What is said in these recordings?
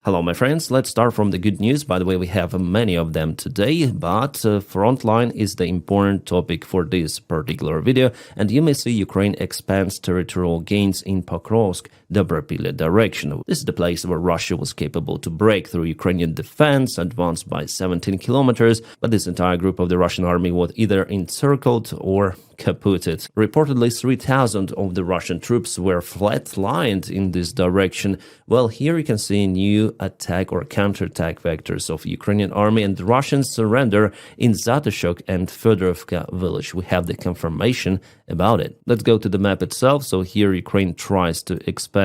Hello my friends, let's start from the good news. By the way, we have many of them today, but frontline is the important topic for this particular video, and you may see Ukraine expands territorial gains in Pokrovsk, Dobropilya direction. This is the place where Russia was capable to break through Ukrainian defense, advanced by 17 kilometers, but this entire group of the Russian army was either encircled or kaputted. Reportedly 3,000 of the Russian troops were flatlined in this direction. Well, here you can see new attack or counterattack vectors of Ukrainian army and Russian surrender in Zatushok and Fedorovka village. We have the confirmation about it. Let's go to the map itself. So here Ukraine tries to expand.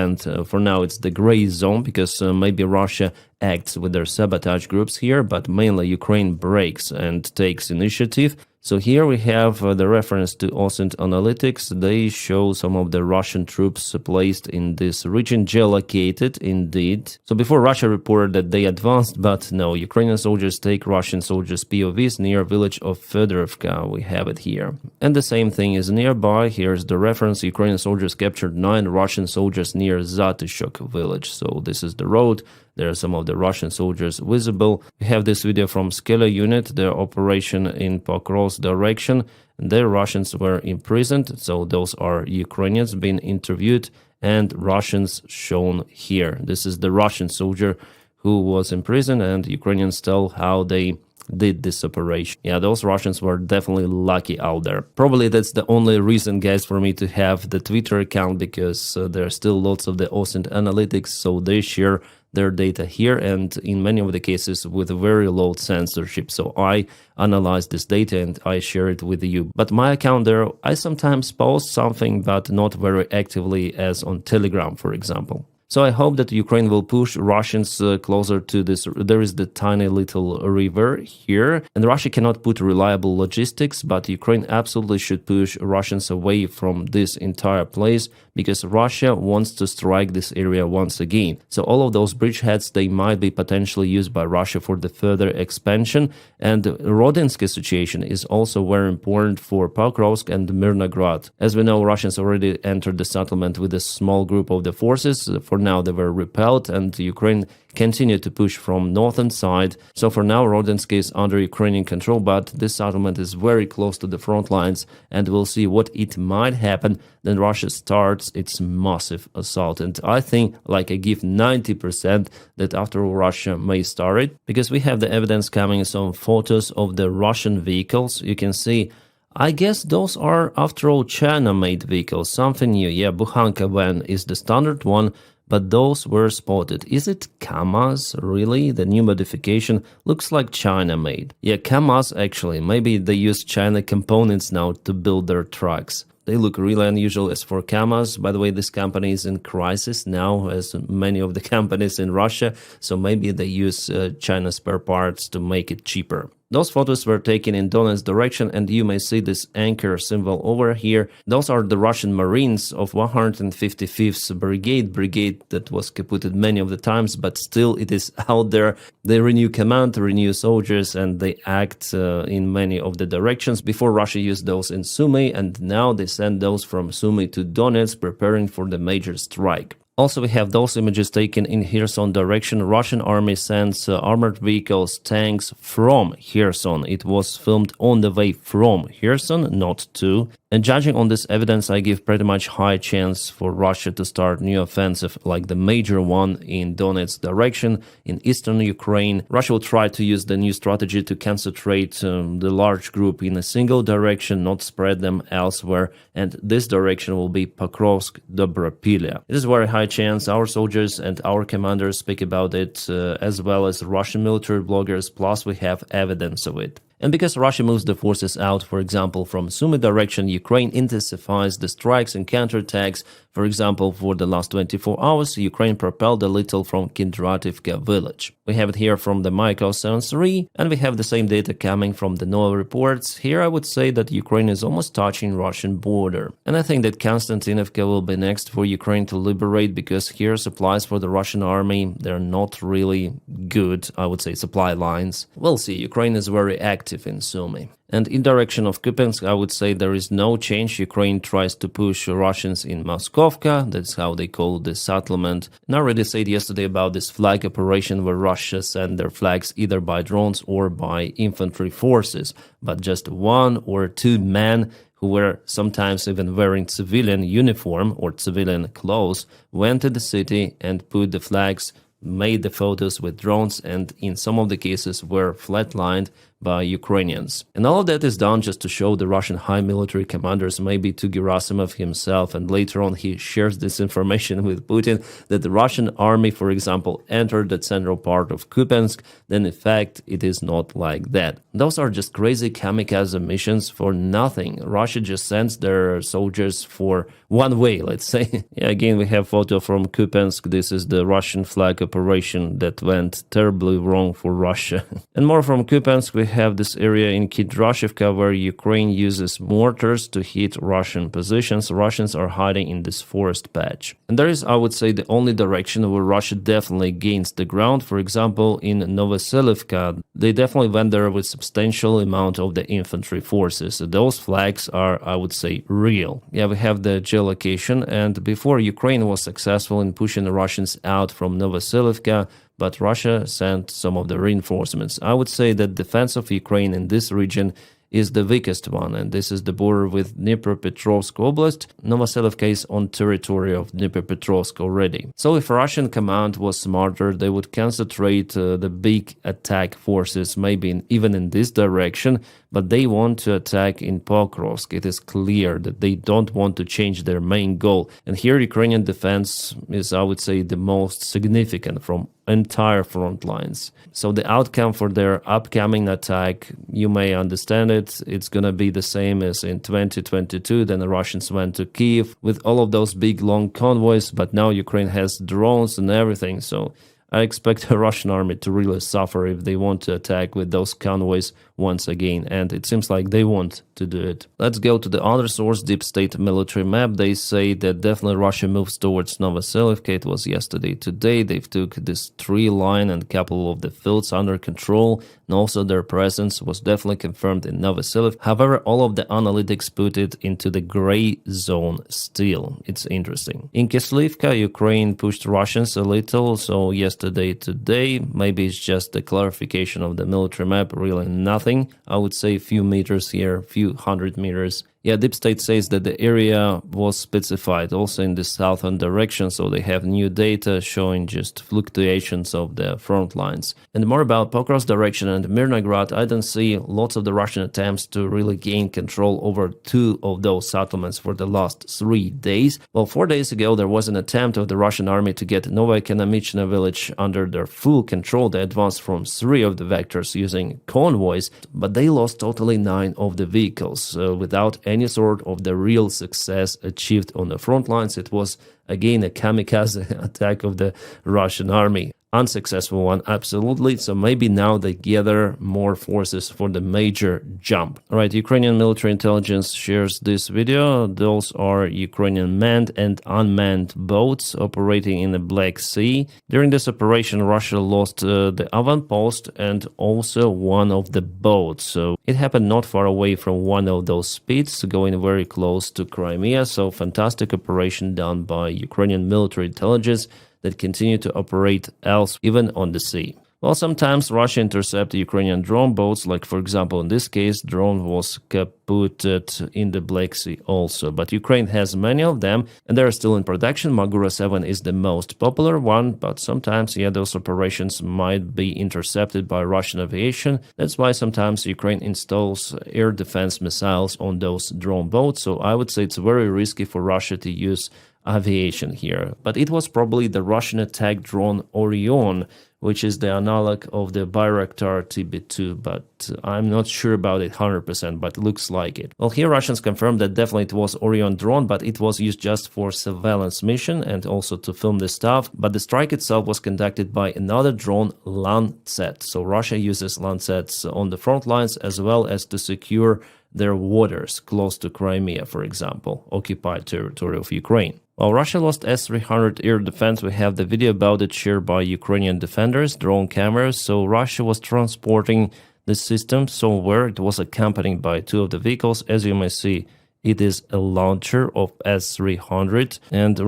For now it's the gray zone because maybe Russia acts with their sabotage groups here, but mainly Ukraine breaks and takes initiative. So here we have the reference to OSINT analytics. They show some of the Russian troops placed in this region, geolocated indeed. So before Russia reported that they advanced, but no, Ukrainian soldiers take Russian soldiers' POVs near village of Fedorovka. We have it here. And the same thing is nearby. Here's the reference. Ukrainian soldiers captured 9 Russian soldiers near Zatushok village. So this is the road. There are some of the Russian soldiers visible. We have this video from Skela unit, their operation in Pokrovsk direction. The Russians were imprisoned, so those are Ukrainians being interviewed and Russians shown here. This is the Russian soldier who was imprisoned, and Ukrainians tell how they did this operation. Yeah, those Russians were definitely lucky out there. Probably that's the only reason, guys, for me to have the Twitter account, because there are still lots of the OSINT analytics, so they share their data here, and in many of the cases with very low censorship. So I analyze this data and I share it with you. But my account there, I sometimes post something, but not very actively as on Telegram, for example. So I hope that Ukraine will push Russians closer to this. There is the tiny little river here, and Russia cannot put reliable logistics, but Ukraine absolutely should push Russians away from this entire place, because Russia wants to strike this area once again. So all of those bridgeheads, they might be potentially used by Russia for the further expansion. And the Rodinsky situation is also very important for Pokrovsk and Mirnograd. As we know, Russians already entered the settlement with a small group of the forces. For now, they were repelled, and Ukraine continued to push from northern side. So for now, Rodinsky is under Ukrainian control, but this settlement is very close to the front lines, and we'll see what it might happen. Then Russia starts its massive assault, and I think, like, I give 90% that after all Russia may start it, because we have the evidence coming, some photos of the Russian vehicles. You can see, I guess those are after all China-made vehicles, something new. Yeah, Bukhanka van is the standard one, but those were spotted. Is it KAMAZ, really? The new modification looks like China-made. Yeah, KAMAZ actually. Maybe they use China components now to build their trucks. They look really unusual as for KAMAZ. By the way, this company is in crisis now, as many of the companies in Russia, so maybe they use China spare parts to make it cheaper. Those photos were taken in Donetsk direction, and you may see this anchor symbol over here. Those are the Russian Marines of 155th Brigade that was kaputted many of the times, but still it is out there. They renew command, renew soldiers, and they act in many of the directions. Before, Russia used those in Sumy, and now they send those from Sumy to Donetsk, preparing for the major strike. Also, we have those images taken in Kherson direction. Russian army sends armored vehicles, tanks from Kherson. It was filmed on the way from Kherson, not to. And judging on this evidence, I give pretty much high chance for Russia to start new offensive, like the major one in Donetsk direction, in eastern Ukraine. Russia will try to use the new strategy to concentrate the large group in a single direction, not spread them elsewhere. And this direction will be Pokrovsk, Dobropilya. It is very high chance. Our soldiers and our commanders speak about it, as well as Russian military bloggers, plus we have evidence of it. And because Russia moves the forces out, for example, from Sumy direction, Ukraine intensifies the strikes and counterattacks. For example, for the last 24 hours, Ukraine propelled a little from Kindrativka village. We have it here from the Maikov 7.3, and we have the same data coming from the NOAA reports. Here I would say that Ukraine is almost touching Russian border. And I think that Konstantinovka will be next for Ukraine to liberate, because here supplies for the Russian army, they're not really good, I would say, supply lines. We'll see. Ukraine is very active in Sumy. And in direction of Kupiansk, I would say there is no change. Ukraine tries to push Russians in Moskovka. That's how they call the settlement. And I already said yesterday about this flag operation where Russia sent their flags either by drones or by infantry forces. But just 1 or 2 men who were sometimes even wearing civilian uniform or civilian clothes went to the city and put the flags, made the photos with drones, and in some of the cases were flatlined by Ukrainians. And all of that is done just to show the Russian high military commanders, maybe to Gerasimov himself, and later on he shares this information with Putin, that the Russian army, for example, entered the central part of Kupiansk, then in fact it is not like that. Those are just crazy kamikaze missions for nothing. Russia just sends their soldiers for one way, let's say. Yeah, again, we have photo from Kupiansk. This is the Russian flag operation that went terribly wrong for Russia. And more from Kupiansk, we have this area in Kidrashivka where Ukraine uses mortars to hit Russian positions. Russians are hiding in this forest patch. And there is, I would say, the only direction where Russia definitely gains the ground. For example, in Novoselivka, they definitely went there with substantial amount of the infantry forces. So those flags are, I would say, real. Yeah, we have the geolocation, and before Ukraine was successful in pushing the Russians out from Novoselivka, but Russia sent some of the reinforcements. I would say that defense of Ukraine in this region is the weakest one, and this is the border with Dnipropetrovsk Oblast. Novoselivka is on territory of Dnipropetrovsk already. So if Russian command was smarter, they would concentrate the big attack forces maybe even in this direction, but they want to attack in Pokrovsk. It is clear that they don't want to change their main goal. And here Ukrainian defense is, I would say, the most significant from entire front lines. So the outcome for their upcoming attack, you may understand it, it's going to be the same as in 2022. Then the Russians went to Kiev with all of those big long convoys, but now Ukraine has drones and everything. So I expect the Russian army to really suffer if they want to attack with those convoys once again, and it seems like they want to do it. Let's go to the other source, Deep State Military Map. They say that definitely Russia moves towards Novoselivka. It was yesterday. Today they've took this tree line and a couple of the fields under control, and also their presence was definitely confirmed in Novoselivka. However, all of the analytics put it into the gray zone still. It's interesting. In Kislivka, Ukraine pushed Russians a little, so yesterday, today, maybe it's just the clarification of the military map, really nothing. I would say a few meters here, few hundred meters. Yeah, Deep State says that the area was specified also in the southern direction, so they have new data showing just fluctuations of the front lines. And more about Pokrovsk direction and Mirnograd, I don't see lots of the Russian attempts to really gain control over 2 of those settlements for the last 3 days. Well, 4 days ago, there was an attempt of the Russian army to get Novoekonomichna village under their full control. They advanced from 3 of the vectors using convoys, but they lost totally 9 of the vehicles without any sort of the real success achieved on the front lines. It was again a kamikaze attack of the Russian army. Unsuccessful one, absolutely. So maybe now they gather more forces for the major jump. All right, Ukrainian military intelligence shares this video. Those are Ukrainian manned and unmanned boats operating in the Black Sea. During this operation, Russia lost the avant-post and also one of the boats. So it happened not far away from one of those speeds, going very close to Crimea. So fantastic operation done by Ukrainian military intelligence that continue to operate else, even on the sea. Well, sometimes Russia intercepts Ukrainian drone boats, like for example in this case, drone was kaputted in the Black Sea also. But Ukraine has many of them, and they are still in production. Magura 7 is the most popular one, but sometimes, yeah, those operations might be intercepted by Russian aviation. That's why sometimes Ukraine installs air defense missiles on those drone boats. So I would say it's very risky for Russia to use aviation here. But it was probably the Russian attack drone Orion, which is the analog of the Bayraktar TB2, but I'm not sure about it 100%, but looks like it. Well, here Russians confirmed that definitely it was Orion drone, but it was used just for surveillance mission and also to film the stuff. But the strike itself was conducted by another drone, Lancet. So Russia uses Lancets on the front lines as well as to secure their waters close to Crimea, for example, occupied territory of Ukraine. While Russia lost S-300 air defense, we have the video about it shared by Ukrainian defenders, drone cameras. So Russia was transporting This system software, it was accompanied by two of the vehicles. As you may see, it is a launcher of S-300, and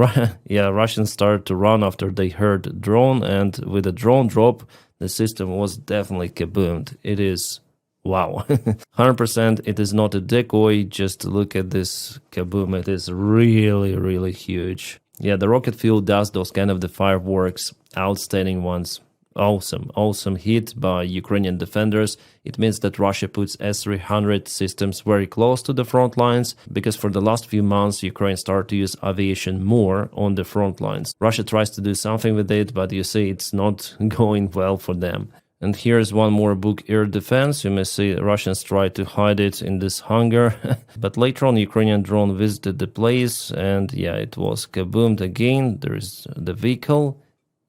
yeah, Russians started to run after they heard the drone, and with the drone drop, the system was definitely kaboomed. It is wow. 100% it is not a decoy. Just look at this kaboom. It is really, really huge. Yeah, the rocket fuel does those kind of the fireworks, outstanding ones. Awesome hit by Ukrainian defenders. It means that Russia puts S-300 systems very close to the front lines, because for the last few months Ukraine started to use aviation more on the front lines. Russia tries to do something with it, but you see it's not going well for them. And here's one more Buk air defense. You may see Russians try to hide it in this hangar. But later on, Ukrainian drone visited the place, and yeah, it was kaboomed again. There's the vehicle.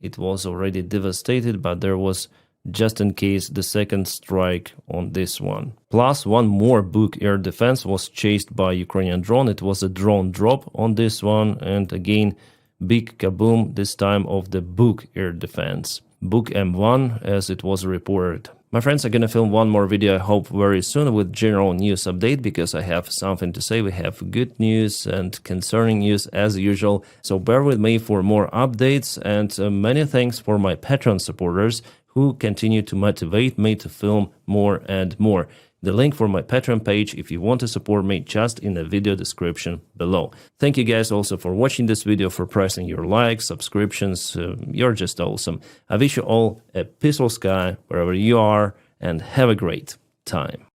It was already devastated, but there was, just in case, the second strike on this one. Plus, one more Buk air defense was chased by Ukrainian drone. It was a drone drop on this one, and again, big kaboom, this time of the Buk air defense. Buk M1, as it was reported. My friends, I'm gonna film one more video, I hope very soon, with general news update, because I have something to say. We have good news and concerning news as usual, so bear with me for more updates, and many thanks for my Patreon supporters who continue to motivate me to film more and more. The link for my Patreon page, if you want to support me, just in the video description below. Thank you guys also for watching this video, for pressing your likes, subscriptions. You're just awesome. I wish you all a peaceful sky wherever you are, and have a great time.